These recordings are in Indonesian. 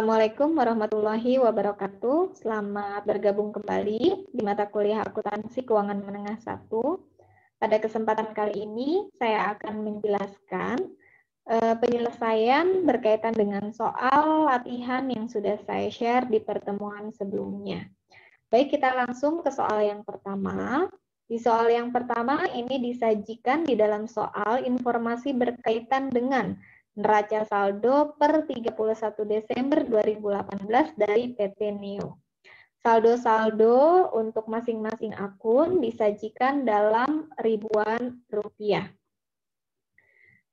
Assalamualaikum warahmatullahi wabarakatuh. Selamat bergabung kembali di mata kuliah Akuntansi Keuangan Menengah 1. Pada kesempatan kali ini, saya akan menjelaskan penyelesaian berkaitan dengan soal latihan yang sudah saya share di pertemuan sebelumnya. Baik, kita langsung ke soal yang pertama. Di soal yang pertama, ini disajikan di dalam soal informasi berkaitan dengan neraca saldo per 31 Desember 2018 dari PT Neo. Saldo-saldo untuk masing-masing akun disajikan dalam ribuan rupiah.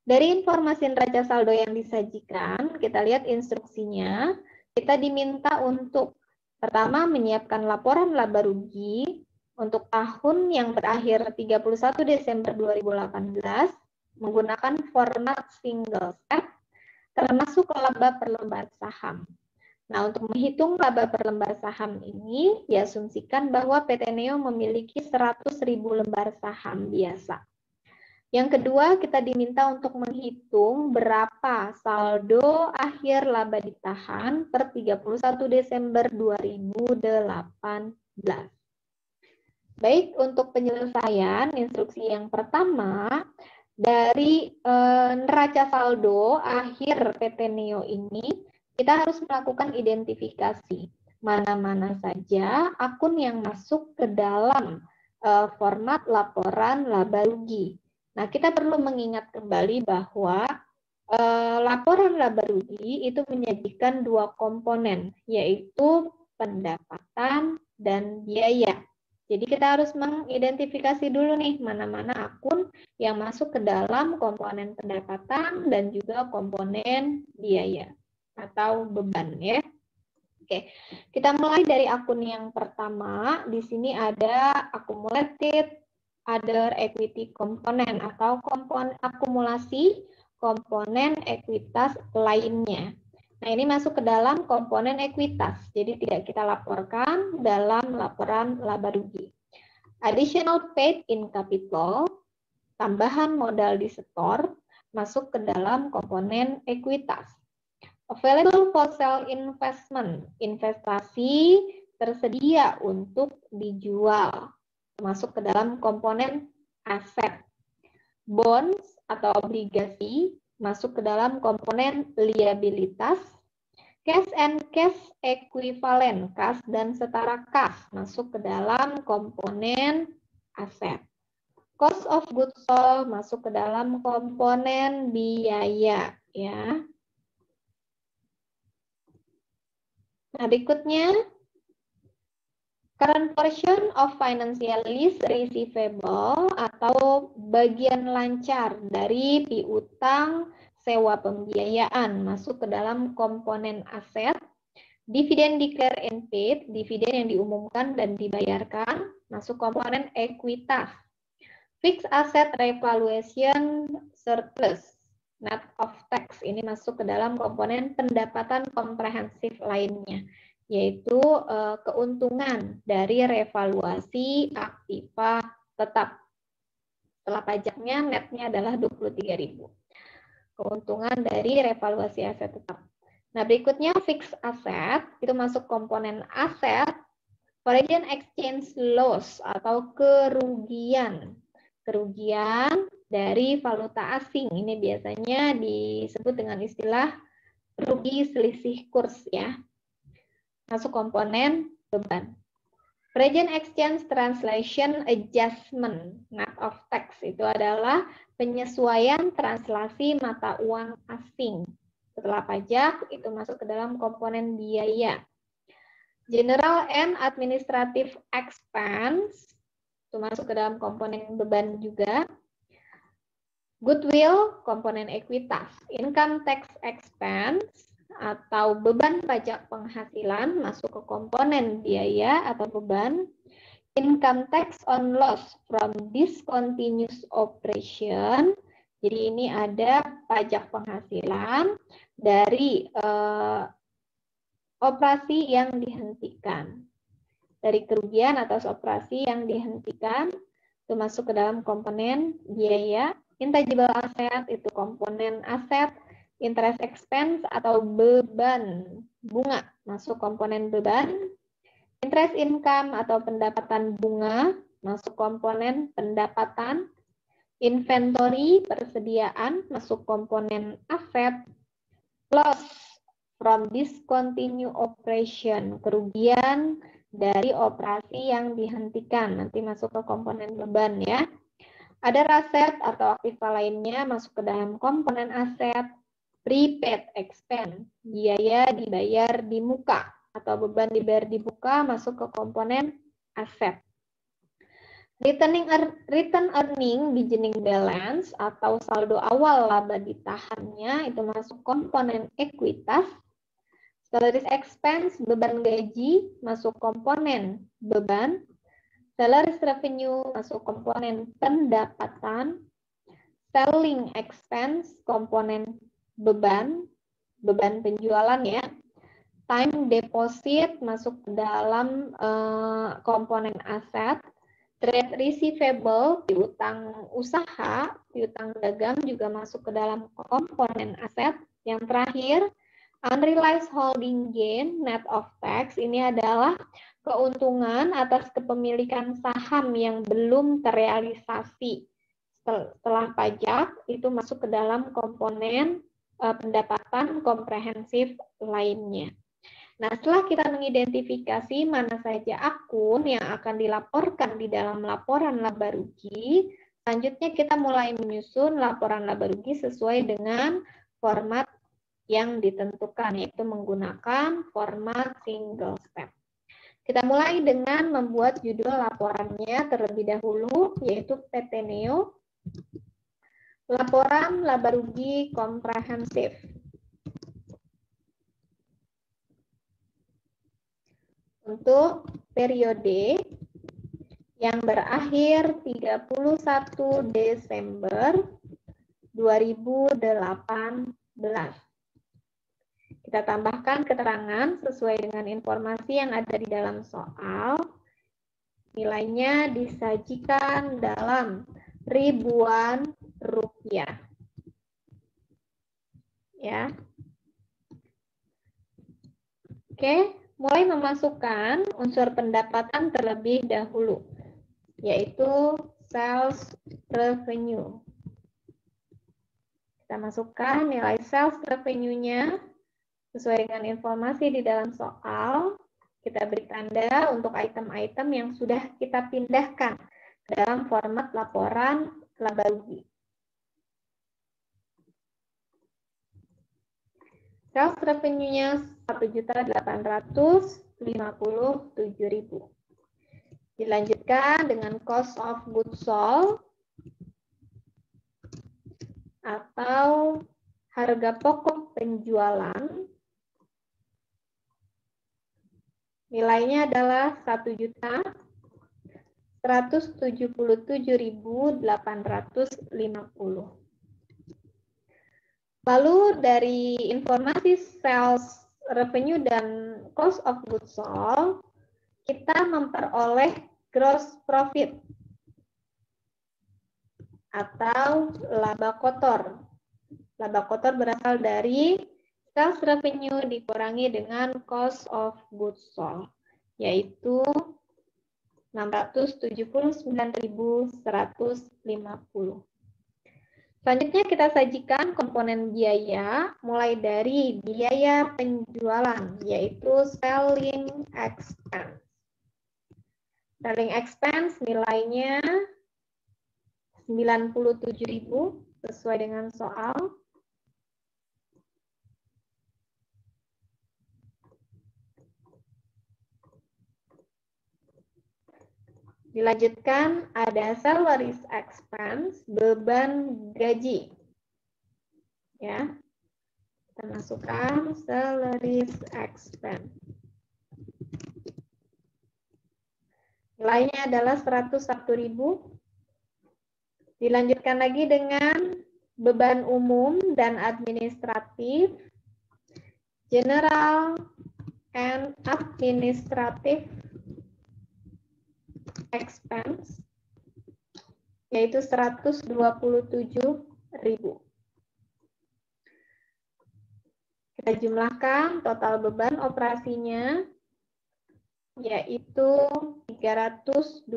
Dari informasi neraca saldo yang disajikan, kita lihat instruksinya. Kita diminta untuk pertama menyiapkan laporan laba rugi untuk tahun yang berakhir 31 Desember 2018 menggunakan format single step, termasuk laba per lembar saham. Nah, untuk menghitung laba per lembar saham ini, diasumsikan bahwa PT Neo memiliki 100.000 lembar saham biasa. Yang kedua, kita diminta untuk menghitung berapa saldo akhir laba ditahan per 31 Desember 2018. Baik, untuk penyelesaian instruksi yang pertama, dari neraca saldo akhir PT Neo ini, kita harus melakukan identifikasi mana-mana saja akun yang masuk ke dalam format laporan laba rugi. Nah, kita perlu mengingat kembali bahwa laporan laba rugi itu menyajikan dua komponen, yaitu pendapatan dan biaya. Jadi kita harus mengidentifikasi dulu nih mana-mana akun yang masuk ke dalam komponen pendapatan dan juga komponen biaya atau beban ya. Oke, kita mulai dari akun yang pertama. Di sini ada accumulated other equity component atau akumulasi komponen ekuitas lainnya. Nah, ini masuk ke dalam komponen ekuitas, jadi tidak kita laporkan dalam laporan laba rugi. Additional paid in capital, tambahan modal disetor, masuk ke dalam komponen ekuitas. Available for sale investment, investasi tersedia untuk dijual, masuk ke dalam komponen aset. Bonds atau obligasi masuk ke dalam komponen liabilitas. Cash and cash equivalent, kas dan setara kas, masuk ke dalam komponen aset. Cost of goods sold masuk ke dalam komponen biaya ya. Nah, berikutnya current portion of financial lease receivable atau bagian lancar dari piutang sewa pembiayaan masuk ke dalam komponen aset. Dividen declare and paid, dividen yang diumumkan dan dibayarkan masuk komponen ekuitas. Fixed asset revaluation surplus, net of tax, ini masuk ke dalam komponen pendapatan komprehensif lainnya, yaitu keuntungan dari revaluasi aktiva tetap. Setelah pajaknya netnya adalah 23.000. Keuntungan dari revaluasi aset tetap. Nah, berikutnya fixed asset, itu masuk komponen aset. Foreign exchange loss atau kerugian. Kerugian dari valuta asing. Ini biasanya disebut dengan istilah rugi selisih kurs ya. Masuk komponen beban. Foreign exchange translation adjustment, net of tax, itu adalah penyesuaian translasi mata uang asing. Setelah pajak, itu masuk ke dalam komponen biaya. General and administrative expense, itu masuk ke dalam komponen beban juga. Goodwill, komponen ekuitas. Income tax expense, atau beban pajak penghasilan masuk ke komponen biaya atau beban. Income tax on loss from discontinuous operation. Jadi ini ada pajak penghasilan dari operasi yang dihentikan. Dari kerugian atas operasi yang dihentikan itu masuk ke dalam komponen biaya. Intangible asset itu komponen aset. Interest expense atau beban bunga masuk komponen beban. Interest income atau pendapatan bunga masuk komponen pendapatan. Inventory persediaan masuk komponen aset. Loss from discontinued operation, kerugian dari operasi yang dihentikan, nanti masuk ke komponen beban ya. Ada aset atau aktiva lainnya masuk ke dalam komponen aset. Prepaid expense, biaya dibayar di muka atau beban dibayar di muka masuk ke komponen aset. Return earning beginning balance atau saldo awal laba ditahannya itu masuk komponen ekuitas. Salaries expense, beban gaji masuk komponen beban. Salaries revenue masuk komponen pendapatan. Selling expense komponen beban penjualan ya. Time deposit masuk ke dalam komponen aset. Trade receivable, piutang usaha, piutang dagang juga masuk ke dalam komponen aset. Yang terakhir, unrealized holding gain net of tax, ini adalah keuntungan atas kepemilikan saham yang belum terrealisasi setelah pajak, itu masuk ke dalam komponen pendapatan komprehensif lainnya. Nah, setelah kita mengidentifikasi mana saja akun yang akan dilaporkan di dalam laporan laba rugi, selanjutnya kita mulai menyusun laporan laba rugi sesuai dengan format yang ditentukan, yaitu menggunakan format single step. Kita mulai dengan membuat judul laporannya terlebih dahulu, yaitu PT Neo, Laporan Laba Rugi Komprehensif. Untuk periode yang berakhir 31 Desember 2018. Kita tambahkan keterangan sesuai dengan informasi yang ada di dalam soal. Nilainya disajikan dalam ribuan rupiah. Ya. Oke. Mulai memasukkan unsur pendapatan terlebih dahulu, yaitu sales revenue. Kita masukkan nilai sales revenue-nya sesuai dengan informasi di dalam soal. Kita beri tanda untuk item-item yang sudah kita pindahkan ke dalam format laporan laba rugi. Sales revenue-nya 1.857.000. Dilanjutkan dengan cost of goods sold atau harga pokok penjualan. Nilainya adalah 1.177.850. Lalu dari informasi sales revenue dan cost of goods sold, kita memperoleh gross profit atau laba kotor. Laba kotor berasal dari sales revenue dikurangi dengan cost of goods sold, yaitu 679.150. Selanjutnya kita sajikan komponen biaya mulai dari biaya penjualan, yaitu selling expense. Selling expense nilainya 97.000 sesuai dengan soal. Dilanjutkan ada salaries expense, beban gaji. Ya. Kita masukkan salaries expense. Nilainya adalah 101.000. Dilanjutkan lagi dengan beban umum dan administratif, general and administrative expense, yaitu 127.000. Kita jumlahkan total beban operasinya, yaitu 325.000.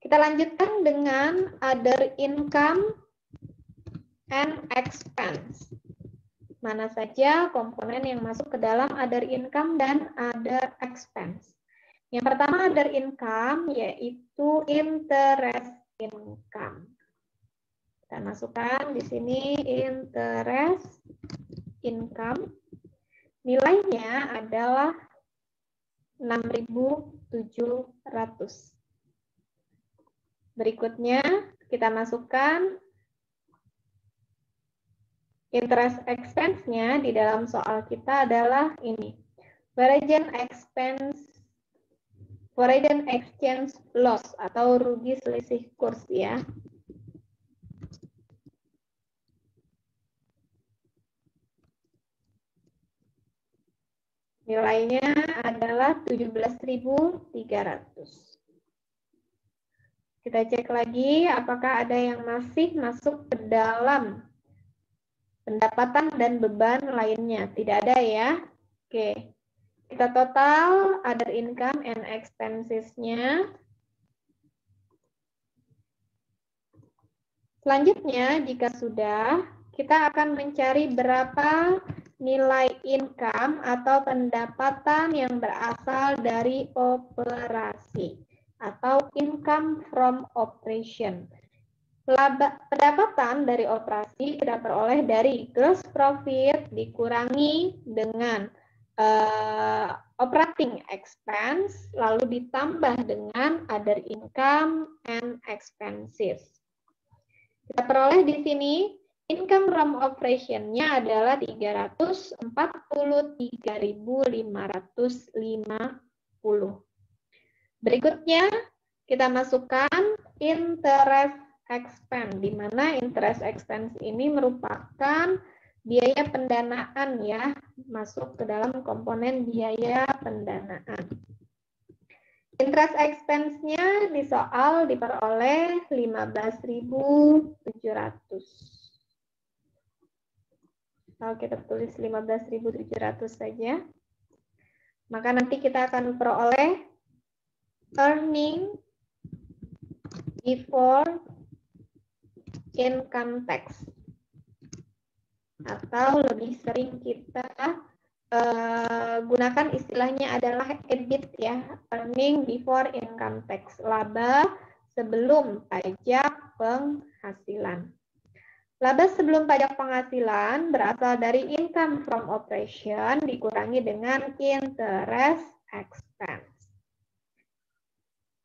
Kita lanjutkan dengan other income and expense. Mana saja komponen yang masuk ke dalam other income dan other expense. Yang pertama other income yaitu interest income. Kita masukkan di sini interest income. Nilainya adalah 6.700. Berikutnya kita masukkan interest expense-nya di dalam soal kita adalah ini. Foreign exchange loss atau rugi selisih kurs ya. Nilainya adalah 17.300. Kita cek lagi apakah ada yang masih masuk ke dalam pendapatan dan beban lainnya. Tidak ada ya. Oke. Kita total other income and expenses-nya. Selanjutnya, jika sudah, kita akan mencari berapa nilai income atau pendapatan yang berasal dari operasi atau income from operation. Pendapatan dari operasi kita peroleh dari gross profit dikurangi dengan operating expense, lalu ditambah dengan other income and expenses. Kita peroleh di sini income from operation-nya adalah 343.550. Berikutnya kita masukkan interest expense, di mana interest expense ini merupakan biaya pendanaan ya, masuk ke dalam komponen biaya pendanaan. Interest expense-nya di soal diperoleh 15.700. Kalau kita tulis 15.700 saja, maka nanti kita akan peroleh earning before income tax. Atau lebih sering kita gunakan istilahnya adalah EBIT ya, earning before income tax, laba sebelum pajak penghasilan. Laba sebelum pajak penghasilan berasal dari income from operation dikurangi dengan interest expense.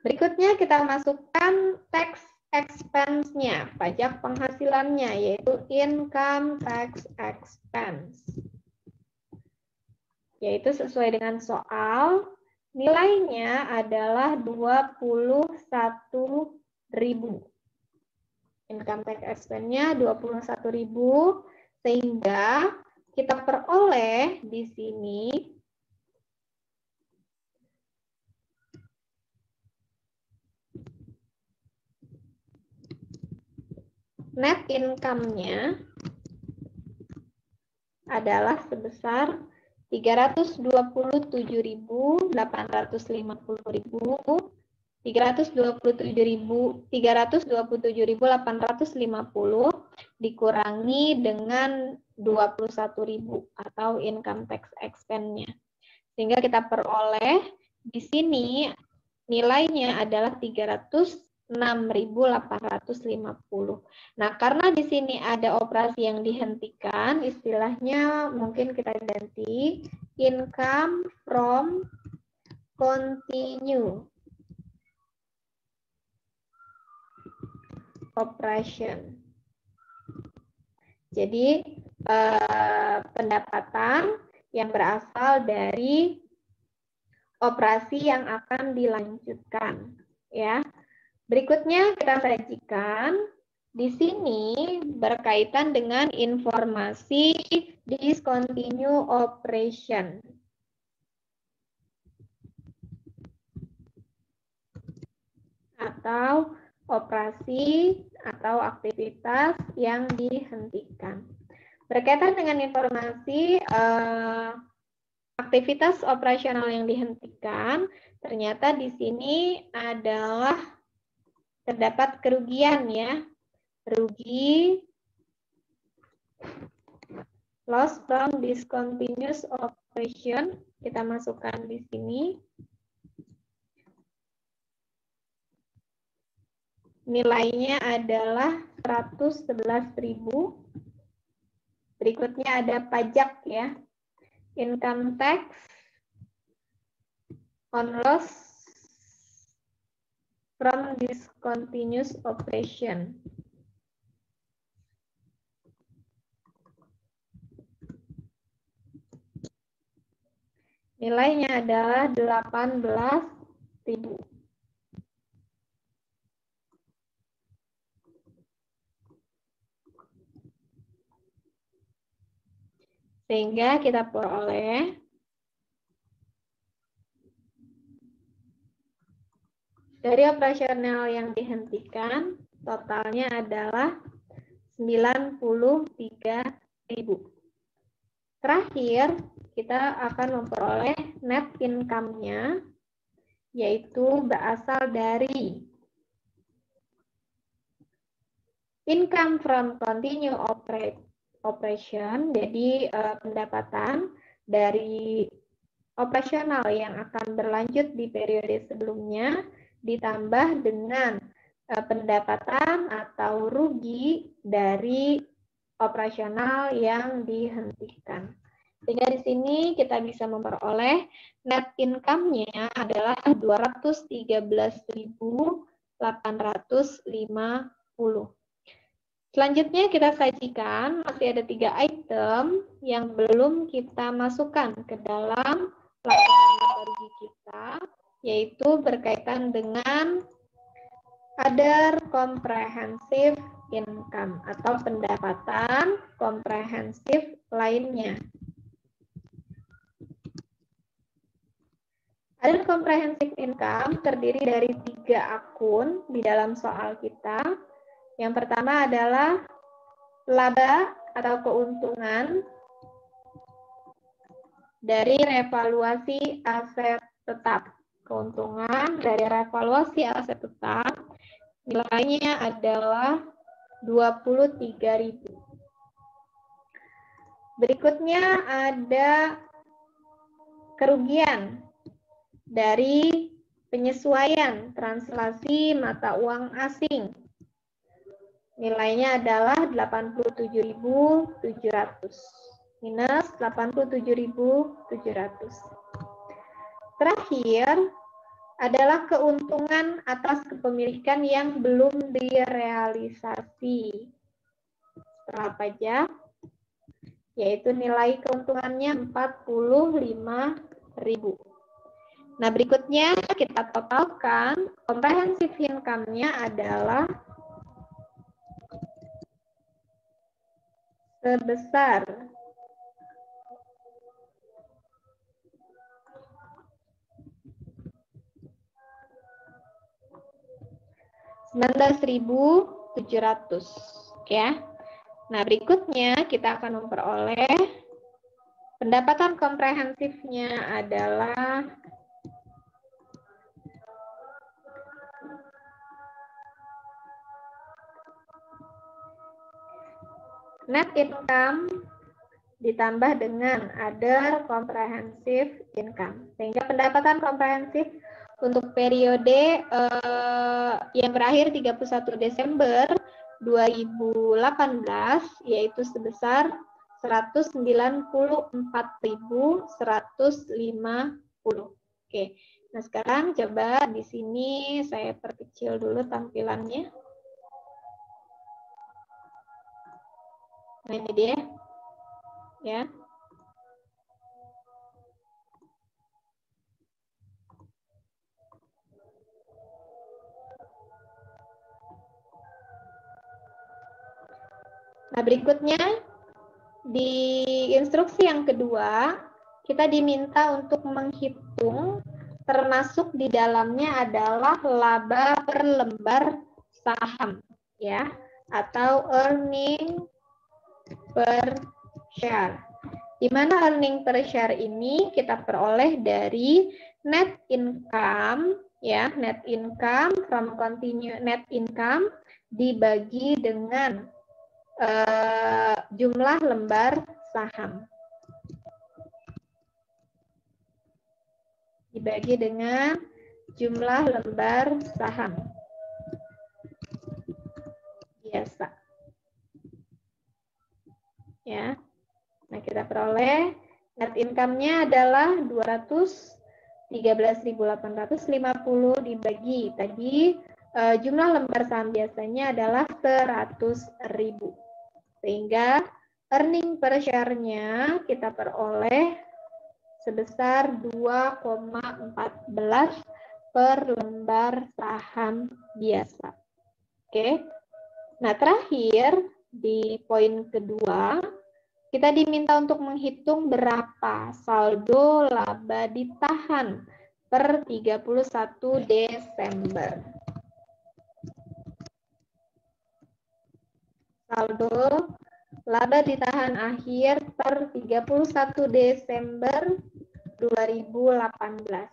Berikutnya kita masukkan tax expense-nya, pajak penghasilannya, yaitu income tax expense. Yaitu sesuai dengan soal, nilainya adalah 21.000. Income tax expense-nya 21.000, sehingga kita peroleh di sini net income-nya adalah sebesar 327.850.000, 327.850 dikurangi dengan 21.000 atau income tax expense-nya. Sehingga kita peroleh di sini nilainya adalah 306.850. Nah, karena di sini ada operasi yang dihentikan, istilahnya mungkin kita ganti income from continue operation. Jadi pendapatan yang berasal dari operasi yang akan dilanjutkan, ya. Berikutnya kita sajikan di sini berkaitan dengan informasi discontinue operation. Atau operasi atau aktivitas yang dihentikan. Berkaitan dengan informasi aktivitas operasional yang dihentikan, ternyata di sini adalah terdapat kerugian ya. Rugi, loss from discontinuous operation, kita masukkan di sini. Nilainya adalah 111.000. Berikutnya ada pajak ya. Income tax on loss from discontinuous operation. Nilainya adalah 18.000. Sehingga kita peroleh dari operasional yang dihentikan, totalnya adalah 93.000. Terakhir, kita akan memperoleh net income-nya, yaitu berasal dari income from continue operation, jadi pendapatan dari operasional yang akan berlanjut di periode sebelumnya, ditambah dengan pendapatan atau rugi dari operasional yang dihentikan. Sehingga di sini kita bisa memperoleh net income-nya adalah 213.850. Selanjutnya kita sajikan, masih ada 3 item yang belum kita masukkan ke dalam laporan laba rugi kita, yaitu berkaitan dengan other comprehensive income atau pendapatan komprehensif lainnya. Other comprehensive income terdiri dari 3 akun di dalam soal kita. Yang pertama adalah laba atau keuntungan dari revaluasi aset tetap. Keuntungan dari revaluasi aset tetap nilainya adalah 23.000. Berikutnya ada kerugian dari penyesuaian translasi mata uang asing. Nilainya adalah 87.700 minus 87.700. Terakhir adalah keuntungan atas kepemilikan yang belum direalisasi setelah pajak, yaitu nilai keuntungannya 45.000. Nah, berikutnya kita totalkan, comprehensive income-nya adalah sebesar 19.700 ya. Nah, berikutnya kita akan memperoleh pendapatan komprehensifnya adalah net income ditambah dengan other comprehensive income. Sehingga pendapatan komprehensif untuk periode yang berakhir 31 Desember 2018 yaitu sebesar 194.150. Oke. Nah, sekarang coba di sini saya perkecil dulu tampilannya. Nah, ini dia. Ya. Nah, berikutnya di instruksi yang kedua, kita diminta untuk menghitung, termasuk di dalamnya adalah laba per lembar saham, ya, atau earning per share. Di mana earning per share ini kita peroleh dari net income, ya, net income from continue net income dibagi dengan jumlah lembar saham. Dibagi dengan jumlah lembar saham. Biasa. Ya. Nah, kita peroleh net income-nya adalah 213.850 dibagi tadi jumlah lembar saham biasanya adalah 100.000. Sehingga earning per share-nya kita peroleh sebesar 2,14 per lembar saham biasa. Oke. Nah, terakhir di poin kedua, kita diminta untuk menghitung berapa saldo laba ditahan per 31 Desember. Saldo laba ditahan akhir per 31 Desember 2018.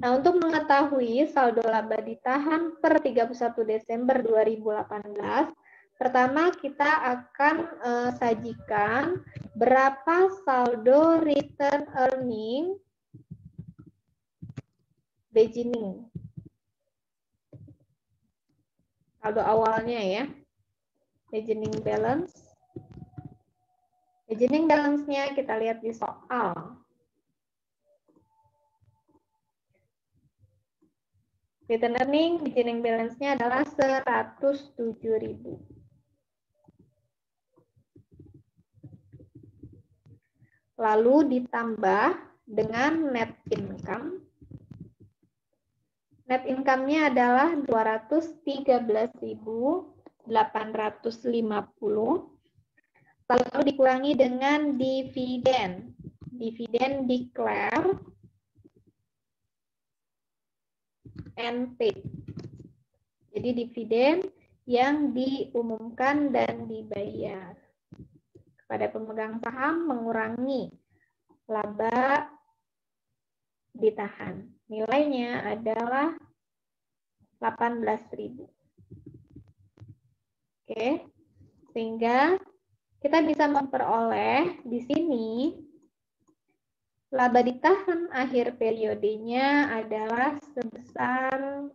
Nah, untuk mengetahui saldo laba ditahan per 31 Desember 2018, pertama kita akan sajikan berapa saldo return earning beginning. Saldo awalnya ya. Beginning balance. Beginning balance-nya kita lihat di soal. Return earning beginning balance-nya adalah 107.000. Lalu ditambah dengan net income. Net income-nya adalah 213.850. Lalu dikurangi dengan dividen. Dividen declare and paid. Jadi dividen yang diumumkan dan dibayar kepada pemegang saham mengurangi laba ditahan. Nilainya adalah 18.000. Oke. Sehingga kita bisa memperoleh di sini laba ditahan akhir periodenya adalah sebesar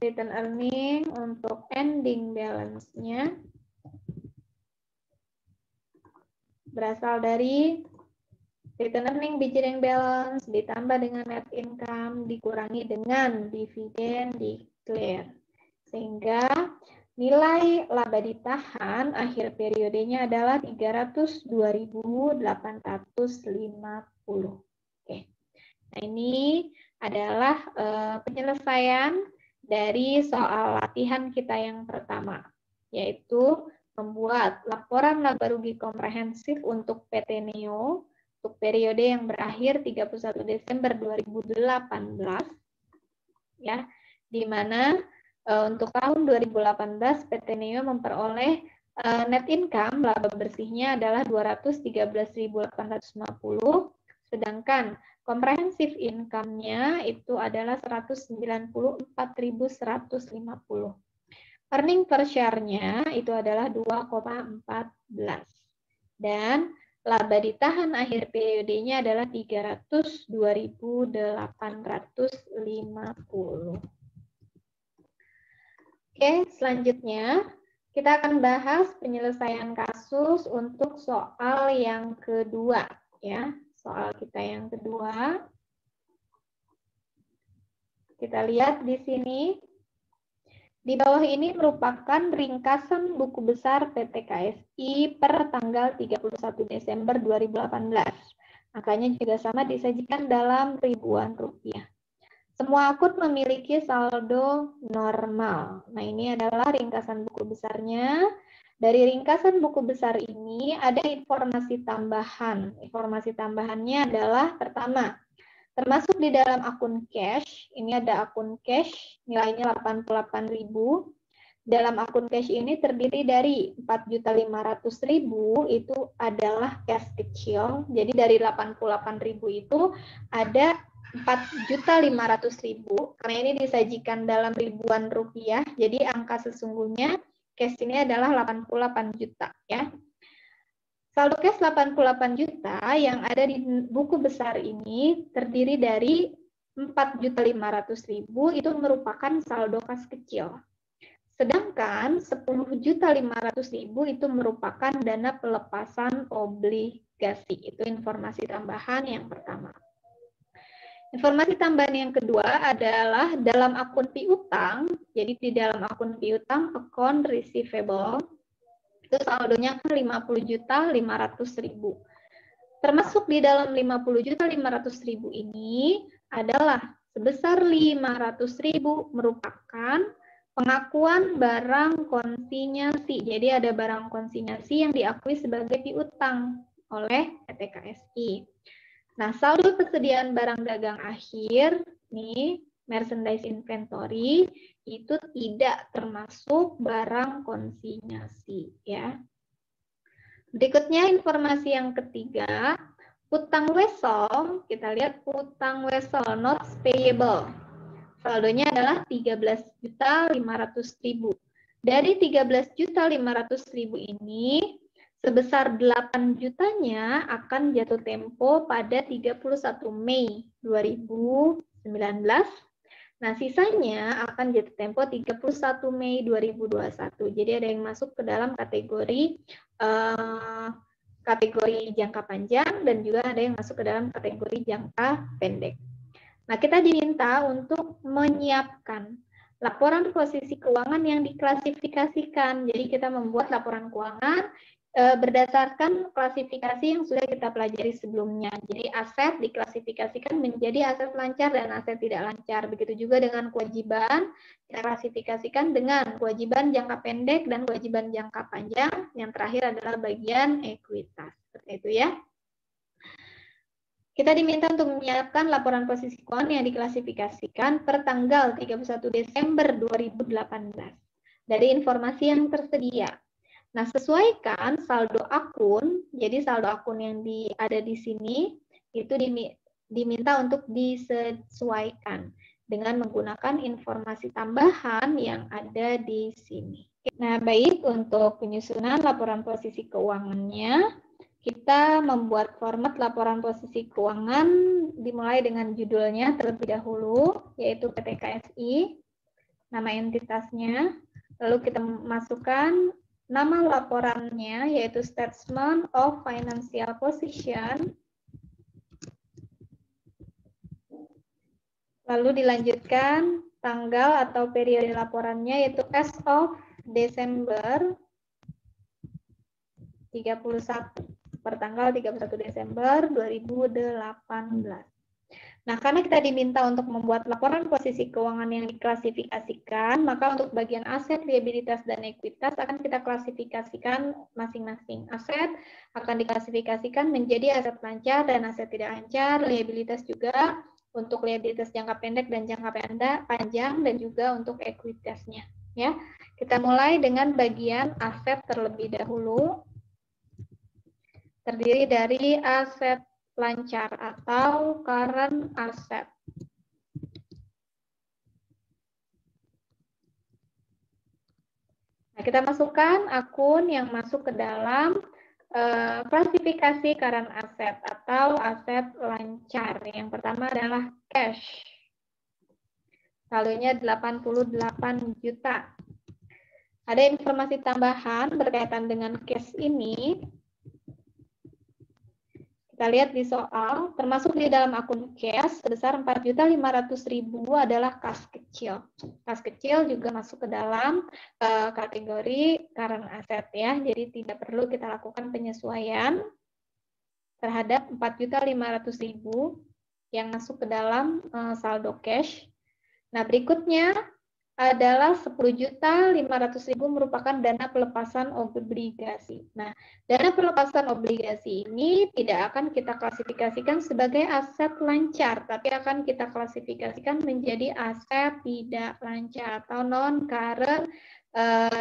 return earning untuk ending balance-nya berasal dari return earning beginning balance ditambah dengan net income dikurangi dengan dividen declare. Sehingga nilai laba ditahan akhir periodenya adalah 302.850. Oke. Nah, ini adalah penyelesaian dari soal latihan kita yang pertama, yaitu membuat laporan laba rugi komprehensif untuk PT Neo untuk periode yang berakhir 31 Desember 2018, ya, di mana untuk tahun 2018 PT Neo memperoleh net income laba bersihnya adalah 213.850, sedangkan comprehensive income-nya itu adalah 194.150. Earning per share-nya itu adalah 2,14. Dan laba ditahan akhir periodenya adalah 302.850. Oke, selanjutnya kita akan bahas penyelesaian kasus untuk soal yang kedua, ya. Soal kita yang kedua. Kita lihat di sini. Di bawah ini merupakan ringkasan buku besar PT KSI per tanggal 31 Desember 2018. Angkanya juga sama disajikan dalam ribuan rupiah. Semua akun memiliki saldo normal. Nah, ini adalah ringkasan buku besarnya. Dari ringkasan buku besar ini ada informasi tambahan. Informasi tambahannya adalah pertama, termasuk di dalam akun cash, ini ada akun cash nilainya 88.000. dalam akun cash ini terdiri dari 4.500.000 itu adalah cash kecil. Jadi dari 88.000 itu ada 4.500.000 karena ini disajikan dalam ribuan rupiah. Jadi angka sesungguhnya cash ini adalah 88 juta ya. Saldo cash 88 juta yang ada di buku besar ini terdiri dari 4.500.000 itu merupakan saldo kas kecil. Sedangkan 10.500.000 itu merupakan dana pelepasan obligasi. Itu informasi tambahan yang pertama. Informasi tambahan yang kedua adalah dalam akun piutang. Jadi di dalam akun piutang, account receivable, itu saldonya kan 50.500.000. Termasuk di dalam 50.500.000 ini adalah sebesar 500.000 merupakan pengakuan barang konsinyasi. Jadi ada barang konsinyasi yang diakui sebagai piutang oleh PT KSI. Nah, saldo persediaan barang dagang akhir, nih, merchandise inventory, itu tidak termasuk barang konsinyasi. Ya. Berikutnya informasi yang ketiga, utang wesel. Kita lihat utang wesel, notes payable. Saldonya adalah 13.500.000. Dari 13.500.000 ini, sebesar 8 jutanya akan jatuh tempo pada 31 Mei 2019. Nah, sisanya akan jatuh tempo 31 Mei 2021. Jadi ada yang masuk ke dalam kategori jangka panjang dan juga ada yang masuk ke dalam kategori jangka pendek. Nah, kita diminta untuk menyiapkan laporan posisi keuangan yang diklasifikasikan. Jadi kita membuat laporan keuangan berdasarkan klasifikasi yang sudah kita pelajari sebelumnya. Jadi aset diklasifikasikan menjadi aset lancar dan aset tidak lancar. Begitu juga dengan kewajiban, kita klasifikasikan dengan kewajiban jangka pendek dan kewajiban jangka panjang. Yang terakhir adalah bagian ekuitas. Seperti itu ya. Kita diminta untuk menyiapkan laporan posisi keuangan yang diklasifikasikan per tanggal 31 Desember 2018 dari informasi yang tersedia. Nah, sesuaikan saldo akun, jadi saldo akun yang ada di sini itu diminta untuk disesuaikan dengan menggunakan informasi tambahan yang ada di sini. Nah, baik, untuk penyusunan laporan posisi keuangannya, kita membuat format laporan posisi keuangan dimulai dengan judulnya terlebih dahulu, yaitu PT KSI, nama entitasnya, lalu kita masukkan nama laporannya, yaitu Statement of Financial Position, lalu dilanjutkan tanggal atau periode laporannya, yaitu as of Desember 31. Per tanggal 31 Desember 2018. Nah, karena kita diminta untuk membuat laporan posisi keuangan yang diklasifikasikan, maka untuk bagian aset, liabilitas, dan ekuitas akan kita klasifikasikan masing-masing. Aset akan diklasifikasikan menjadi aset lancar dan aset tidak lancar, liabilitas juga untuk liabilitas jangka pendek dan jangka panjang, dan juga untuk ekuitasnya. Ya, kita mulai dengan bagian aset terlebih dahulu. Terdiri dari aset lancar atau current asset. Nah, kita masukkan akun yang masuk ke dalam klasifikasi current asset atau aset lancar. Yang pertama adalah cash. Saldonya 88 juta. Ada informasi tambahan berkaitan dengan cash ini. Kita lihat di soal, termasuk di dalam akun cash sebesar 4.500.000 adalah kas kecil. Kas kecil juga masuk ke dalam kategori current asset ya. Jadi tidak perlu kita lakukan penyesuaian terhadap 4.500.000 yang masuk ke dalam saldo cash. Nah, berikutnya adalah 10.500.000 merupakan dana pelepasan obligasi. Nah, dana pelepasan obligasi ini tidak akan kita klasifikasikan sebagai aset lancar, tapi akan kita klasifikasikan menjadi aset tidak lancar atau non-current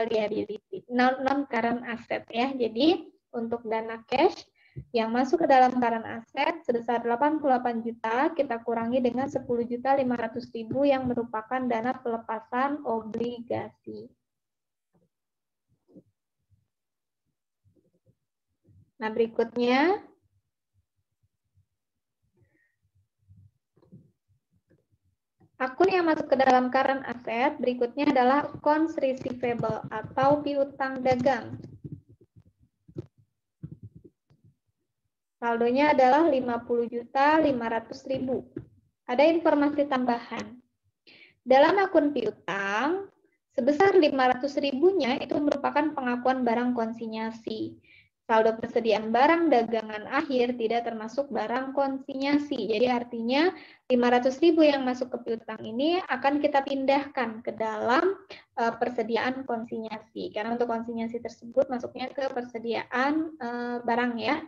liability, non-current asset ya. Jadi untuk dana cash yang masuk ke dalam current asset sebesar 88 juta, kita kurangi dengan 10.500.000 yang merupakan dana pelepasan obligasi. Nah, berikutnya akun yang masuk ke dalam current asset berikutnya adalah accounts receivable atau piutang dagang. Saldonya adalah 50.500.000. Ada informasi tambahan. Dalam akun piutang, sebesar 500.000-nya itu merupakan pengakuan barang konsinyasi. Saldo persediaan barang dagangan akhir tidak termasuk barang konsinyasi. Jadi artinya 500.000 yang masuk ke piutang ini akan kita pindahkan ke dalam persediaan konsinyasi. Karena untuk konsinyasi tersebut masuknya ke persediaan barang ya.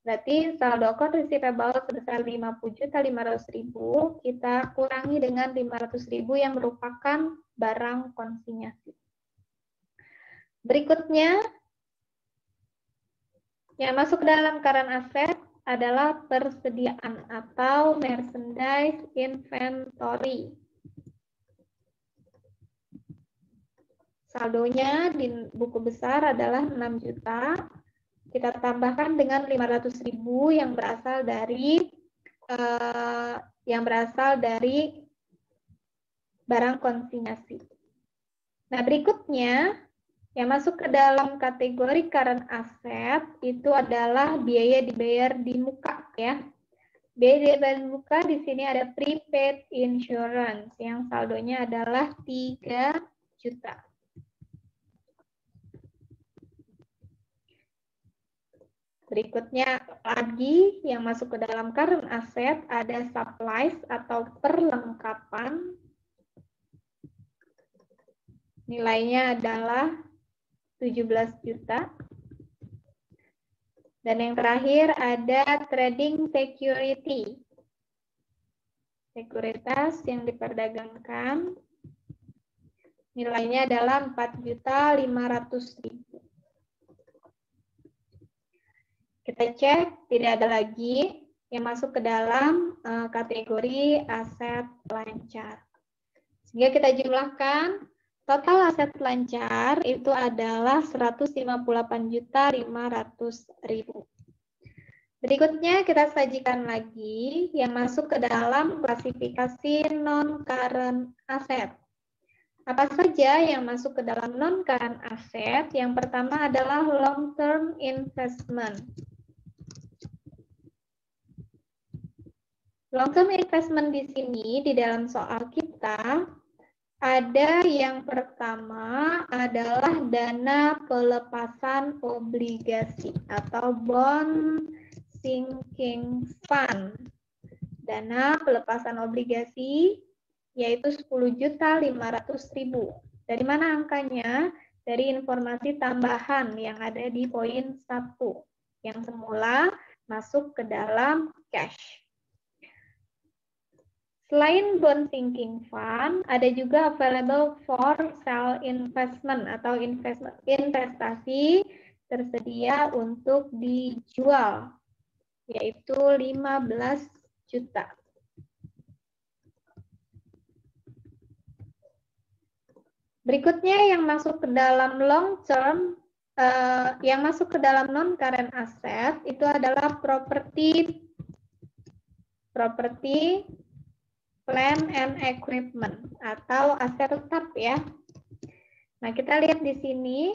Berarti saldo account receivable sebesar 50.500.000 kita kurangi dengan 500.000 yang merupakan barang konsinyasi. Berikutnya yang masuk ke dalam current asset adalah persediaan atau merchandise inventory. Saldonya di buku besar adalah 6 juta. Kita tambahkan dengan 500.000 yang berasal dari barang konsinyasi. Nah, berikutnya yang masuk ke dalam kategori current asset itu adalah biaya dibayar di muka ya. Biaya dibayar di muka di sini ada prepaid insurance yang saldonya adalah 3 juta. Berikutnya lagi yang masuk ke dalam current asset ada supplies atau perlengkapan. Nilainya adalah 17 juta. Dan yang terakhir ada trading security. Sekuritas yang diperdagangkan. Nilainya adalah 4.500.000. Kita cek, tidak ada lagi yang masuk ke dalam kategori aset lancar. Sehingga kita jumlahkan, total aset lancar itu adalah 158.500.000. Berikutnya kita sajikan lagi yang masuk ke dalam klasifikasi non-current asset. Apa saja yang masuk ke dalam non-current asset? Yang pertama adalah long-term investment. Long-term investment di sini, di dalam soal kita, ada yang pertama adalah dana pelepasan obligasi atau bond sinking fund. Dana pelepasan obligasi yaitu 10.500.000. Dari mana angkanya? Dari informasi tambahan yang ada di poin 1 yang semula masuk ke dalam cash. Selain bond sinking fund, ada juga available for sale investment atau investasi tersedia untuk dijual, yaitu 15 juta. Berikutnya yang masuk ke dalam long term, yang masuk ke dalam non-current asset itu adalah property, plant and equipment atau aset tetap ya. Nah, kita lihat di sini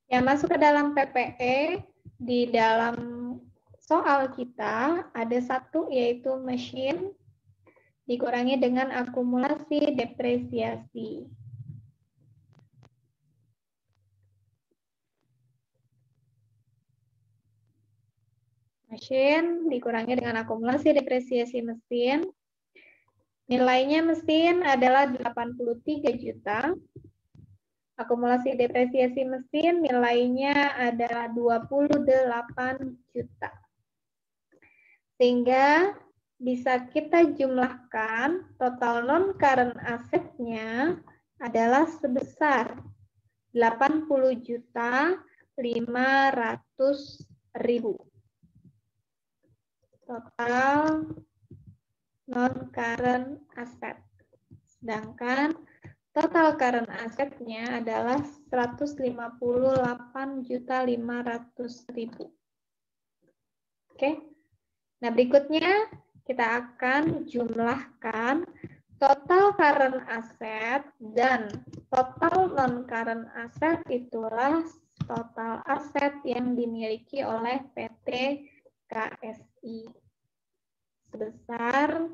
yang masuk ke dalam PPE di dalam soal kita ada satu yaitu mesin dikurangi dengan akumulasi depresiasi. Mesin dikurangi dengan akumulasi depresiasi mesin. Nilainya mesin adalah 83 juta. Akumulasi depresiasi mesin nilainya adalah 28 juta. Sehingga bisa kita jumlahkan total non-current assetnya adalah sebesar sebesar 80.500.000. Total non-current asset. Sedangkan total current asset-nya adalah 158.500.000. Oke. Nah, berikutnya kita akan jumlahkan total current asset dan total non-current asset itulah total aset yang dimiliki oleh PT KSI sebesar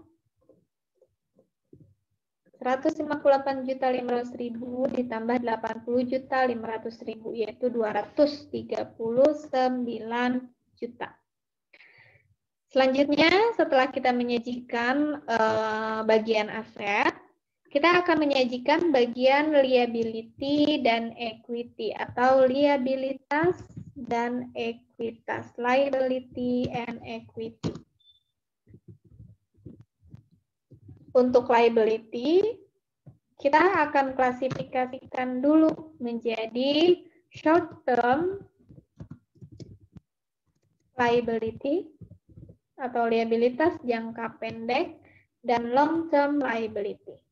158.500.000 ditambah 80.500.000 yaitu 239 juta. Selanjutnya, setelah kita menyajikan bagian aset, kita akan menyajikan bagian liability dan equity atau liabilitas dan ekuitas, liability and equity. Untuk liability, kita akan klasifikasikan dulu menjadi short term liability atau liabilitas jangka pendek dan long term liability.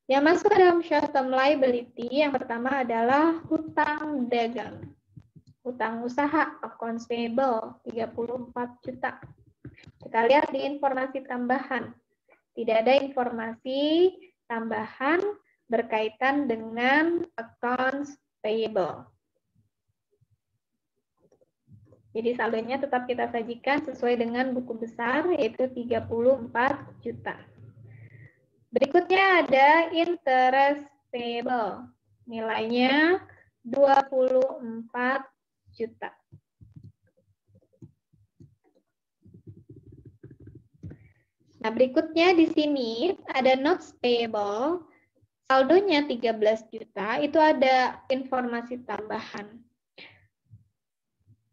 Yang masuk ke dalam short term liability yang pertama adalah hutang dagang. Hutang usaha, accounts payable 34 juta. Kita lihat di informasi tambahan. Tidak ada informasi tambahan berkaitan dengan accounts payable. Jadi saldonya tetap kita sajikan sesuai dengan buku besar, yaitu 34 juta. Berikutnya ada interest payable. Nilainya 24 juta. Nah, berikutnya di sini ada notes payable. Saldonya 13 juta, itu ada informasi tambahan.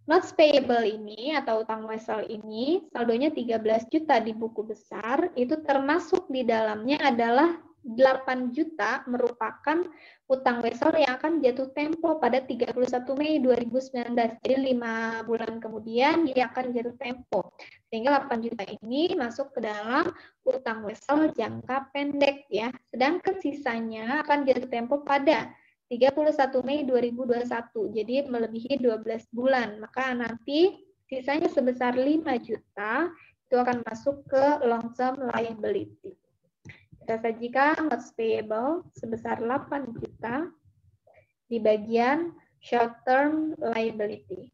Notes payable ini atau utang wesel ini saldonya 13 juta di buku besar, itu termasuk di dalamnya adalah 8 juta merupakan utang wesel yang akan jatuh tempo pada 31 Mei 2019. Jadi 5 bulan kemudian dia akan jatuh tempo. Sehingga 8 juta ini masuk ke dalam utang wesel jangka pendek ya. Sedangkan sisanya akan jatuh tempo pada 31 Mei 2021, jadi melebihi 12 bulan. Maka nanti sisanya sebesar 5 juta itu akan masuk ke long term liability. Kita sajikan notes payable sebesar 8 juta di bagian short term liability.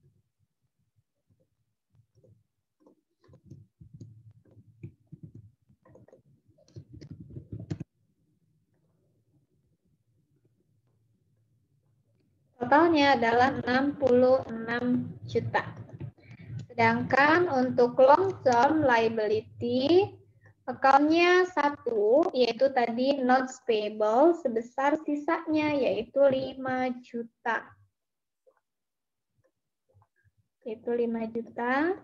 Totalnya adalah 66 juta. Sedangkan untuk long term liability, account-nya 1, yaitu tadi notes payable sebesar sisanya, yaitu 5 juta. Itu 5 juta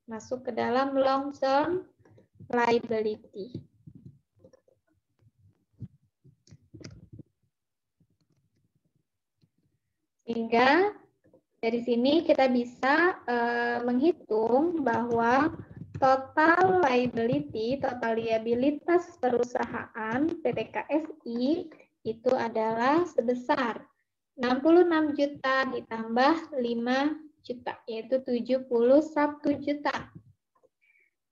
masuk ke dalam long term liability. Sehingga dari sini kita bisa menghitung bahwa total liability, total liabilitas perusahaan PT KSI itu adalah sebesar 66 juta ditambah 5 juta, yaitu 71 juta.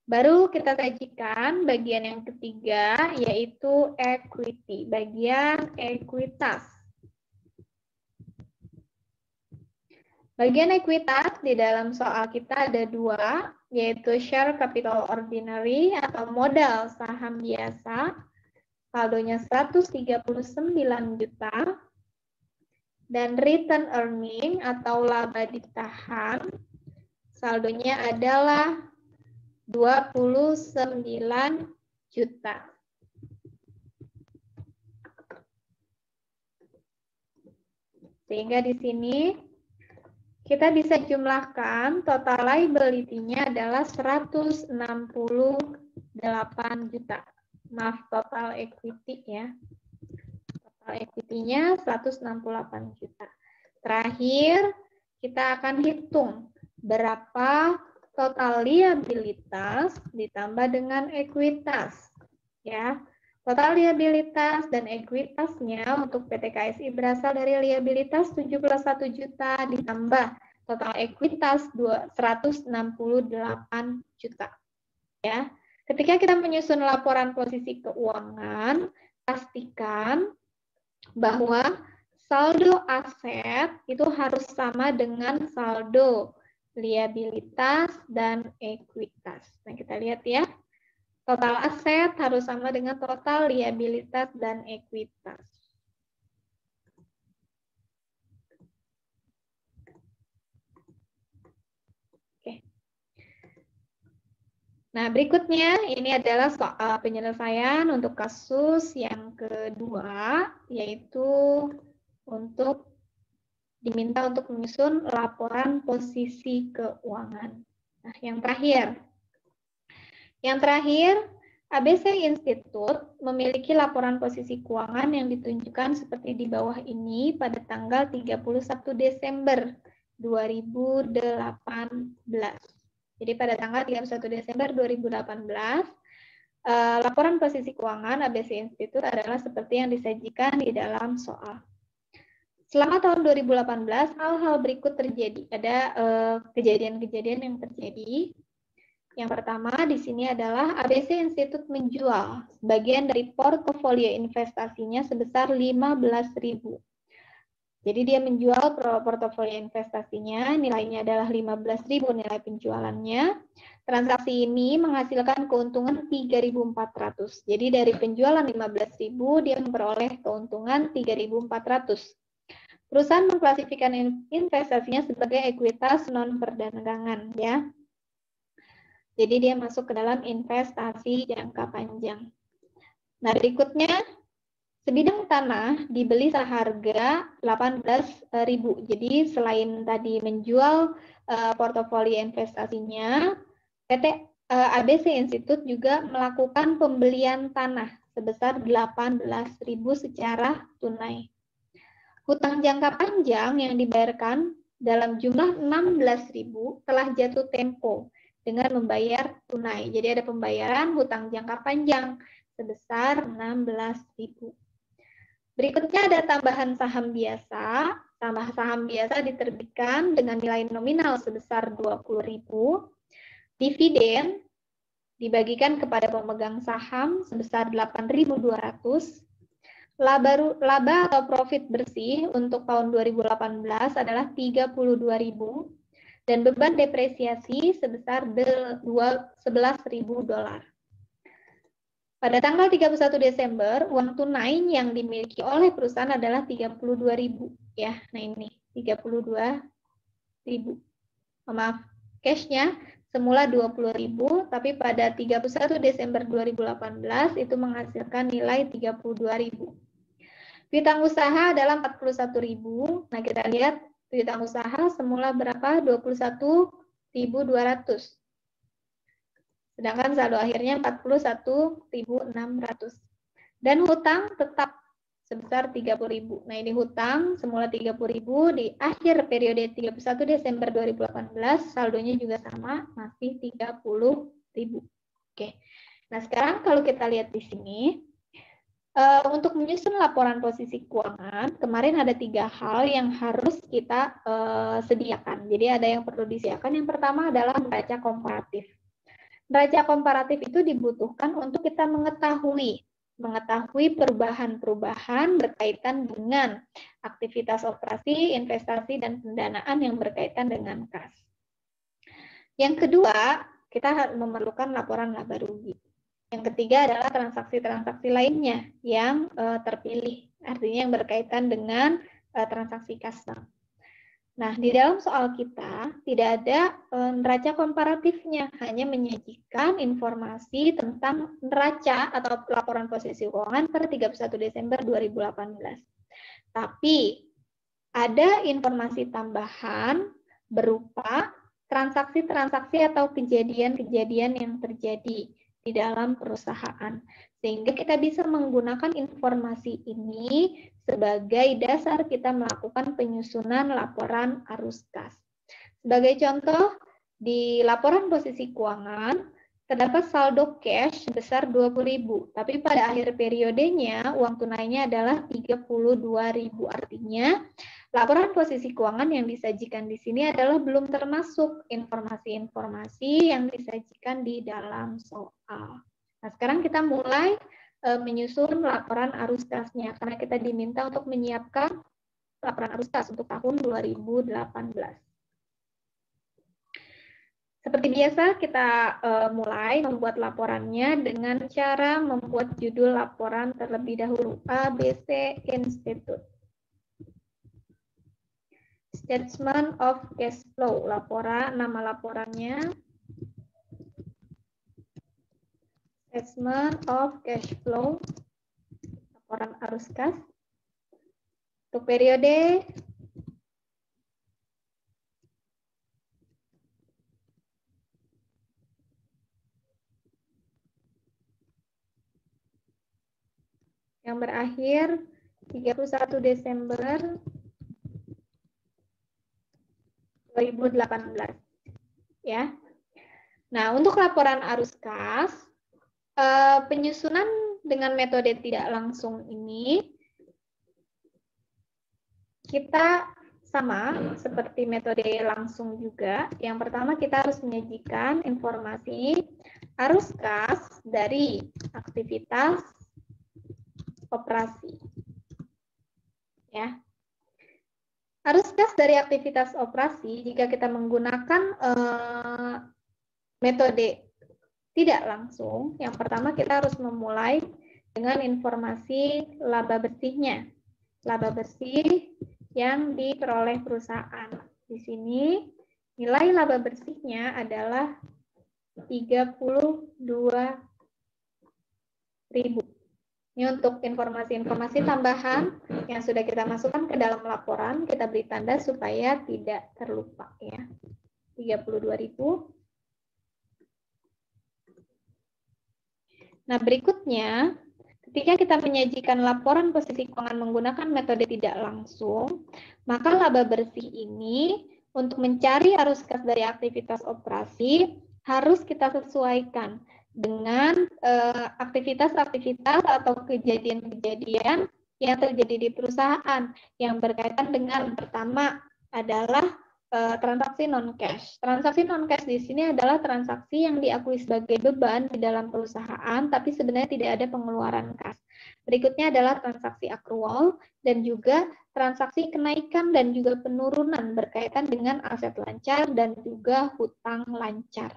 Baru kita sajikan bagian yang ketiga, yaitu equity, bagian ekuitas. Bagian ekuitas di dalam soal kita ada 2, yaitu share capital ordinary atau modal saham biasa, saldonya 139 juta, dan return earning atau laba ditahan, saldonya adalah 29 juta. Sehingga di sini kita bisa jumlahkan total liability-nya adalah 168 juta. Maaf, total equity ya. Total equity-nya 168 juta. Terakhir, kita akan hitung berapa total liabilitas ditambah dengan ekuitas. Ya, total liabilitas dan ekuitasnya untuk PT KSI berasal dari liabilitas 71 juta ditambah total ekuitas 168 juta. Ya, ketika kita menyusun laporan posisi keuangan, pastikan bahwa saldo aset itu harus sama dengan saldo liabilitas dan ekuitas. Nah, kita lihat ya. Total aset harus sama dengan total liabilitas dan ekuitas. Oke. Nah, berikutnya ini adalah soal penyelesaian untuk kasus yang kedua, yaitu untuk diminta untuk menyusun laporan posisi keuangan. Nah, yang terakhir. Yang terakhir, ABC Institute memiliki laporan posisi keuangan yang ditunjukkan seperti di bawah ini pada tanggal 31 Desember 2018. Jadi pada tanggal 31 Desember 2018, laporan posisi keuangan ABC Institute adalah seperti yang disajikan di dalam soal. Selama tahun 2018, hal-hal berikut terjadi. Ada kejadian-kejadian yang terjadi. Yang pertama di sini adalah ABC Institute menjual bagian dari portofolio investasinya sebesar 15.000. Jadi dia menjual portofolio investasinya, nilainya adalah 15.000 nilai penjualannya. Transaksi ini menghasilkan keuntungan 3.400. Jadi dari penjualan 15.000 dia memperoleh keuntungan 3.400. Perusahaan mengklasifikasikan investasinya sebagai ekuitas non perdagangan ya. Jadi dia masuk ke dalam investasi jangka panjang. Nah, berikutnya sebidang tanah dibeli seharga 18.000. Jadi selain tadi menjual portofolio investasinya, PT ABC Institute juga melakukan pembelian tanah sebesar 18.000 secara tunai. Hutang jangka panjang yang dibayarkan dalam jumlah 16.000 telah jatuh tempo dengan membayar tunai. Jadi ada pembayaran hutang jangka panjang sebesar 16.000. Berikutnya ada tambahan saham biasa. Tambah saham biasa diterbitkan dengan nilai nominal sebesar 20.000. Dividen dibagikan kepada pemegang saham sebesar 8.200. Laba atau profit bersih untuk tahun 2018 adalah 32.000 dan beban depresiasi sebesar $11.000. Pada tanggal 31 Desember, uang tunai yang dimiliki oleh perusahaan adalah 32.000 ya. Nah ini 32.000. Maaf, cashnya semula 20.000, tapi pada 31 Desember 2018 itu menghasilkan nilai 32.000. Piutang usaha adalah 41.000. Nah kita lihat piutang usaha semula berapa? 21.200. Sedangkan saldo akhirnya 41.600. Dan hutang tetap sebesar 30.000. Nah, ini hutang semula 30.000 di akhir periode 31 Desember 2018, saldonya juga sama, masih 30.000. Oke. Nah, sekarang kalau kita lihat di sini, untuk menyusun laporan posisi keuangan, kemarin ada 3 hal yang harus kita sediakan. Jadi ada yang perlu disediakan. Yang pertama adalah neraca komparatif. Neraca komparatif itu dibutuhkan untuk kita mengetahui perubahan-perubahan berkaitan dengan aktivitas operasi, investasi, dan pendanaan yang berkaitan dengan kas. Yang kedua, kita memerlukan laporan laba rugi. Yang ketiga adalah transaksi-transaksi lainnya yang terpilih, artinya yang berkaitan dengan transaksi kas bank. Nah, di dalam soal kita tidak ada neraca komparatifnya, hanya menyajikan informasi tentang neraca atau laporan posisi keuangan per 31 Desember 2018. Tapi ada informasi tambahan berupa transaksi-transaksi atau kejadian-kejadian yang terjadi di dalam perusahaan. Sehingga kita bisa menggunakan informasi ini sebagai dasar kita melakukan penyusunan laporan arus kas. Sebagai contoh, di laporan posisi keuangan, terdapat saldo cash sebesar 20.000, tapi pada akhir periodenya uang tunainya adalah 32.000. Artinya, laporan posisi keuangan yang disajikan di sini adalah belum termasuk informasi-informasi yang disajikan di dalam soal. Nah, sekarang kita mulai menyusun laporan arus kasnya, karena kita diminta untuk menyiapkan laporan arus kas untuk tahun 2018. Seperti biasa, kita mulai membuat laporannya dengan cara membuat judul laporan terlebih dahulu. ABC Institute. Statement of Cash Flow. Nama laporannya. Statement of Cash Flow. Laporan arus kas. Untuk periode yang berakhir 31 Desember 2018. Ya. Nah, untuk laporan arus kas, penyusunan dengan metode tidak langsung ini kita sama seperti metode langsung juga. Yang pertama kita harus menyajikan informasi arus kas dari aktivitas operasi. Ya. Arus kas dari aktivitas operasi jika kita menggunakan metode tidak langsung, yang pertama kita harus memulai dengan informasi laba bersihnya. Laba bersih yang diperoleh perusahaan. Di sini nilai laba bersihnya adalah 32.000. Ini untuk informasi-informasi tambahan yang sudah kita masukkan ke dalam laporan, kita beri tanda supaya tidak terlupa ya. 32.000. Nah, berikutnya ketika kita menyajikan laporan posisi keuangan menggunakan metode tidak langsung, maka laba bersih ini untuk mencari arus kas dari aktivitas operasi harus kita sesuaikan dengan aktivitas-aktivitas atau kejadian-kejadian yang terjadi di perusahaan yang berkaitan dengan pertama adalah transaksi non-cash. Transaksi non-cash di sini adalah transaksi yang diakui sebagai beban di dalam perusahaan, tapi sebenarnya tidak ada pengeluaran kas. Berikutnya adalah transaksi accrual dan juga transaksi kenaikan dan juga penurunan berkaitan dengan aset lancar dan juga hutang lancar.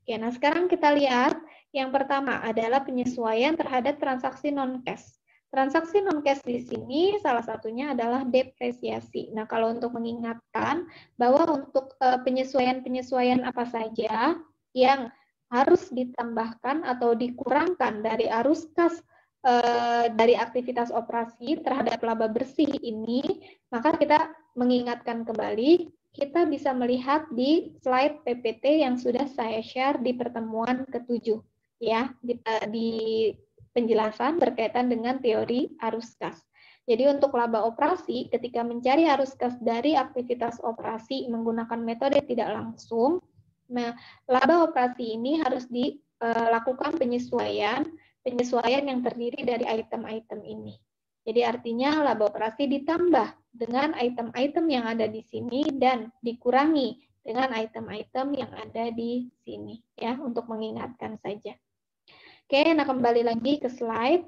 Oke, nah sekarang kita lihat yang pertama adalah penyesuaian terhadap transaksi non-cash. Transaksi non-cash di sini salah satunya adalah depresiasi. Nah, kalau untuk mengingatkan bahwa untuk penyesuaian-penyesuaian apa saja yang harus ditambahkan atau dikurangkan dari arus kas dari aktivitas operasi terhadap laba bersih ini, maka kita mengingatkan kembali. Kita bisa melihat di slide PPT yang sudah saya share di pertemuan ke-7 ya, di penjelasan berkaitan dengan teori arus kas. Jadi untuk laba operasi ketika mencari arus kas dari aktivitas operasi menggunakan metode tidak langsung, nah laba operasi ini harus dilakukan penyesuaian yang terdiri dari item-item ini. Jadi artinya laba operasi ditambah dengan item-item yang ada di sini dan dikurangi dengan item-item yang ada di sini ya, untuk mengingatkan saja. Oke, nah kembali lagi ke slide.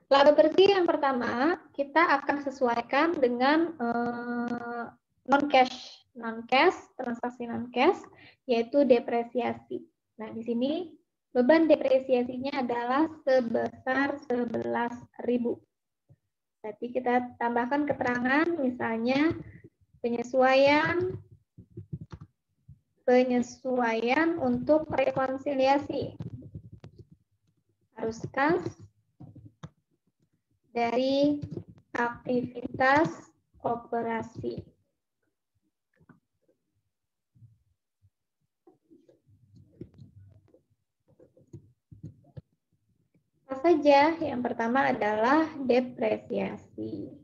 Laba bersih yang pertama kita akan sesuaikan dengan non-cash, transaksi non-cash yaitu depresiasi. Nah, di sini beban depresiasinya adalah sebesar 11.000. Berarti kita tambahkan keterangan misalnya penyesuaian untuk rekonsiliasi arus kas dari aktivitas operasi. saja. Yang pertama adalah depresiasi.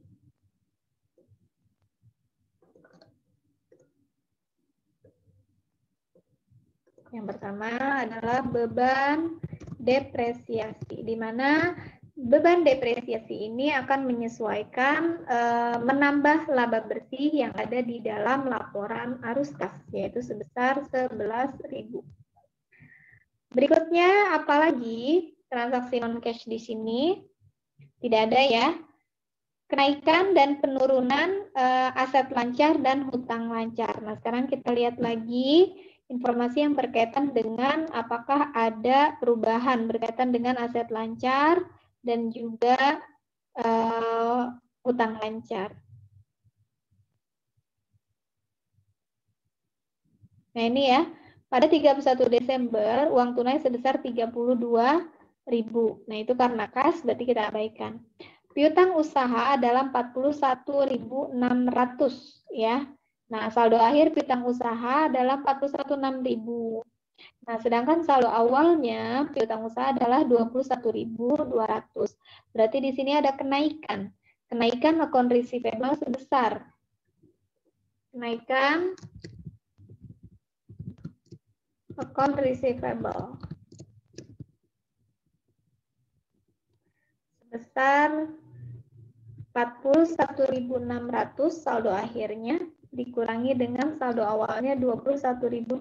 Yang pertama adalah beban depresiasi, di mana beban depresiasi ini akan menyesuaikan menambah laba bersih yang ada di dalam laporan arus kas, yaitu sebesar 11.000. Berikutnya, apalagi transaksi non-cash di sini? Tidak ada ya. Kenaikan dan penurunan aset lancar dan hutang lancar. Nah, sekarang kita lihat lagi informasi yang berkaitan dengan apakah ada perubahan berkaitan dengan aset lancar dan juga hutang lancar. Nah, ini ya. Pada 31 Desember, uang tunai sebesar 32.000. Nah, itu karena kas, berarti kita abaikan. Piutang usaha adalah 41.600 ya. Nah, saldo akhir piutang usaha adalah 41.600. Nah, sedangkan saldo awalnya piutang usaha adalah 21.200. Berarti di sini ada kenaikan. Kenaikan account receivable sebesar account receivable sebesar 41.600 saldo akhirnya dikurangi dengan saldo awalnya 21.200.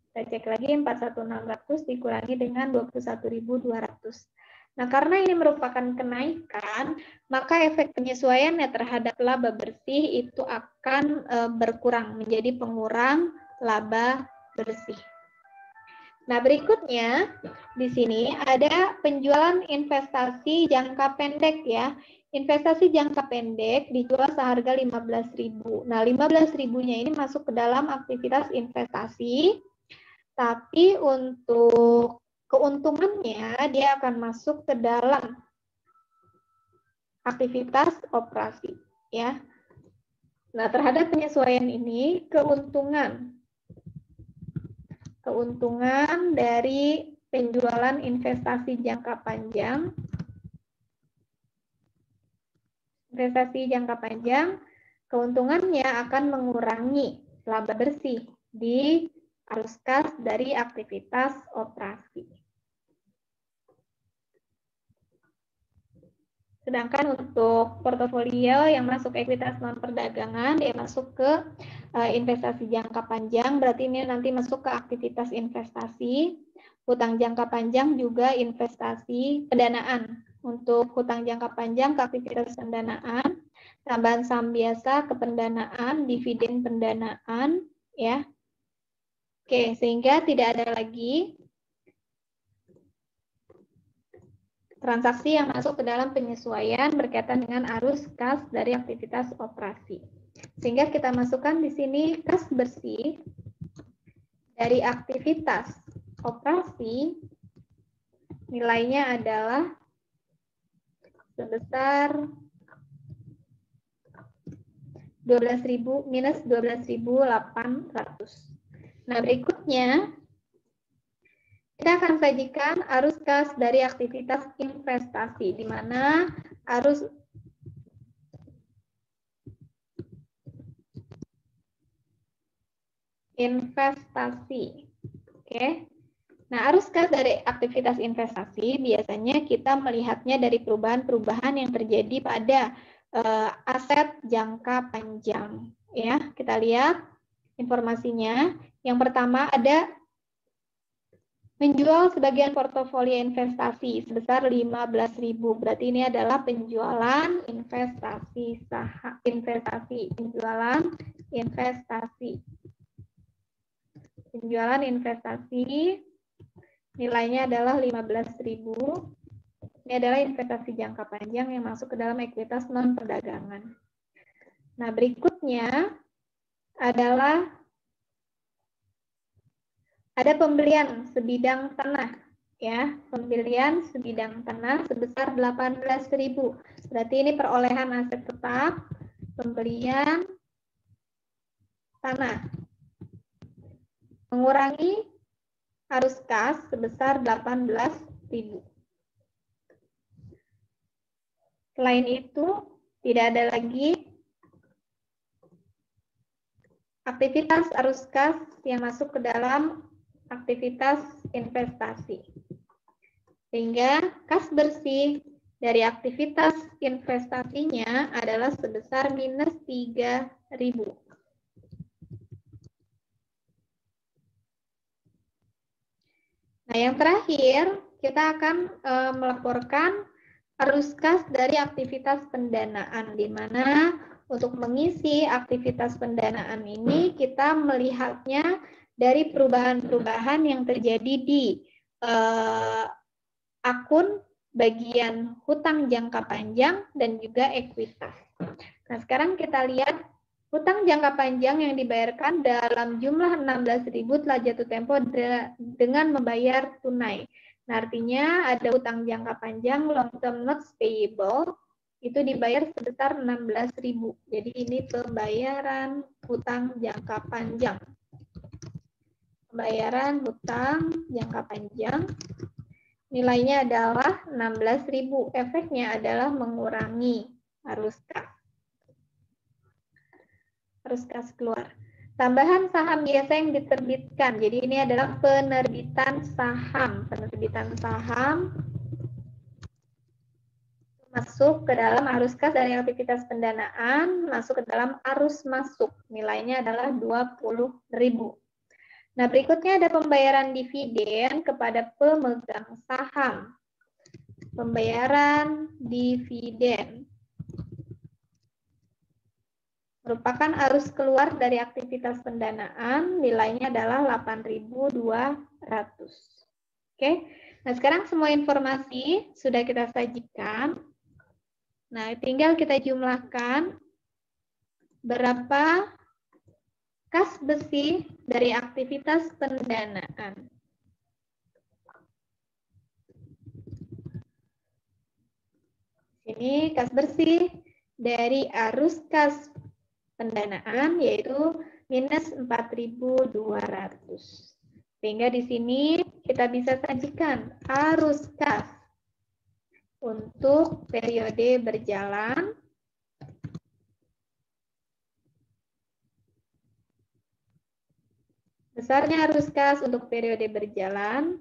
Kita cek lagi 41.600 dikurangi dengan 21.200. Nah, karena ini merupakan kenaikan, maka efek penyesuaiannya terhadap laba bersih itu akan berkurang menjadi pengurang laba bersih. Nah, berikutnya di sini ada penjualan investasi jangka pendek ya. Investasi jangka pendek dijual seharga 15.000. Nah, 15.000-nya ini masuk ke dalam aktivitas investasi, tapi untuk keuntungannya dia akan masuk ke dalam aktivitas operasi ya. Nah, terhadap penyesuaian ini keuntungan dari penjualan investasi jangka panjang, keuntungannya akan mengurangi laba bersih di arus kas dari aktivitas operasi. Sedangkan untuk portofolio yang masuk ekuitas non perdagangan, dia masuk ke investasi jangka panjang, berarti ini nanti masuk ke aktivitas investasi. Hutang jangka panjang juga investasi pendanaan. Untuk hutang jangka panjang ke aktivitas pendanaan, tambahan saham biasa ke pendanaan, dividen pendanaan, ya. Oke, sehingga tidak ada lagi transaksi yang masuk ke dalam penyesuaian berkaitan dengan arus kas dari aktivitas operasi. Sehingga kita masukkan di sini kas bersih dari aktivitas operasi nilainya adalah sebesar 12.000 minus 12.800. Nah, berikutnya kita akan sajikan arus kas dari aktivitas investasi, di mana arus investasi. Oke. Nah, arus kas dari aktivitas investasi biasanya kita melihatnya dari perubahan-perubahan yang terjadi pada aset jangka panjang. Ya, kita lihat informasinya. Yang pertama ada menjual sebagian portofolio investasi sebesar 15.000. Berarti ini adalah penjualan investasi saham, penjualan investasi nilainya adalah 15.000. Ini adalah investasi jangka panjang yang masuk ke dalam ekuitas non perdagangan. Nah, berikutnya adalah ada pembelian sebidang tanah, ya, pembelian sebidang tanah sebesar 18.000. Berarti ini perolehan aset tetap, pembelian tanah. Mengurangi arus kas sebesar 18.000. Selain itu, tidak ada lagi aktivitas arus kas yang masuk ke dalam aktivitas investasi. Sehingga kas bersih dari aktivitas investasinya adalah sebesar minus 3.000. Nah, yang terakhir, kita akan melaporkan arus kas dari aktivitas pendanaan, di mana untuk mengisi aktivitas pendanaan ini kita melihatnya dari perubahan-perubahan yang terjadi di akun bagian hutang jangka panjang dan juga ekuitas. Nah, sekarang kita lihat hutang jangka panjang yang dibayarkan dalam jumlah 16.000 telah jatuh tempo dengan membayar tunai. Nah, artinya ada hutang jangka panjang long term notes payable itu dibayar sebesar 16.000. Jadi ini pembayaran hutang jangka panjang. Pembayaran hutang jangka panjang nilainya adalah 16.000. Efeknya adalah mengurangi arus kas. Arus kas keluar. Tambahan saham biasa yang diterbitkan. Jadi ini adalah penerbitan saham. Penerbitan saham masuk ke dalam arus kas dari aktivitas pendanaan, masuk ke dalam arus masuk. Nilainya adalah 20.000. Nah, berikutnya ada pembayaran dividen kepada pemegang saham. Pembayaran dividen merupakan arus keluar dari aktivitas pendanaan, nilainya adalah 8.200. Oke, nah sekarang semua informasi sudah kita sajikan. Nah, tinggal kita jumlahkan berapa kas besi dari aktivitas pendanaan. Ini kas bersih dari arus kas pendanaan yaitu minus 4.200. Sehingga di sini kita bisa sajikan arus kas untuk periode berjalan besarnya arus kas untuk periode berjalan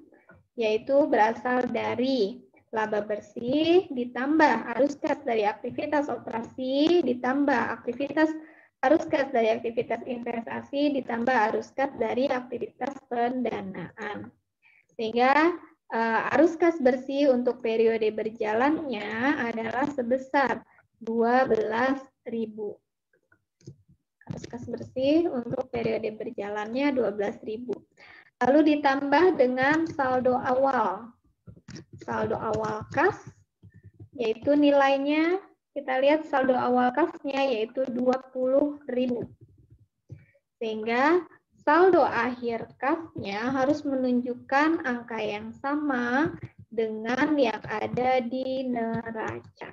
yaitu berasal dari laba bersih ditambah arus kas dari aktivitas operasi ditambah arus kas dari aktivitas investasi ditambah arus kas dari aktivitas pendanaan. Sehingga arus kas bersih untuk periode berjalannya adalah sebesar 12.000. Arus kas bersih untuk periode berjalannya 12.000. Lalu ditambah dengan saldo awal. Saldo awal kas, yaitu nilainya, kita lihat saldo awal kasnya yaitu 20.000. Sehingga saldo akhir kasnya harus menunjukkan angka yang sama dengan yang ada di neraca.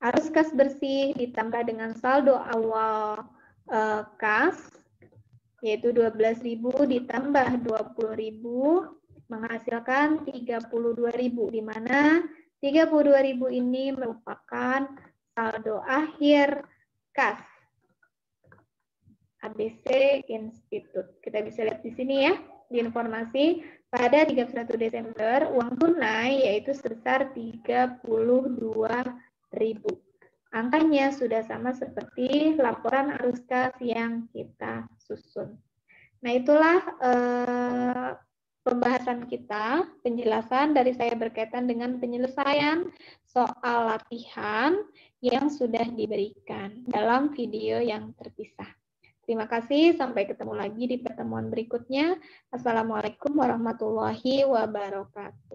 Arus kas bersih ditambah dengan saldo awal kas, yaitu 12.000 ditambah 20.000 menghasilkan 32.000, di mana 32.000 ini merupakan saldo akhir kas ABC Institut. Kita bisa lihat di sini ya, di informasi pada 31 Desember uang tunai yaitu sebesar 32.000. Angkanya sudah sama seperti laporan arus kas yang kita susun. Nah, itulah pembahasan kita, penjelasan dari saya berkaitan dengan penyelesaian soal latihan yang sudah diberikan dalam video yang terpisah. Terima kasih, sampai ketemu lagi di pertemuan berikutnya. Assalamualaikum warahmatullahi wabarakatuh.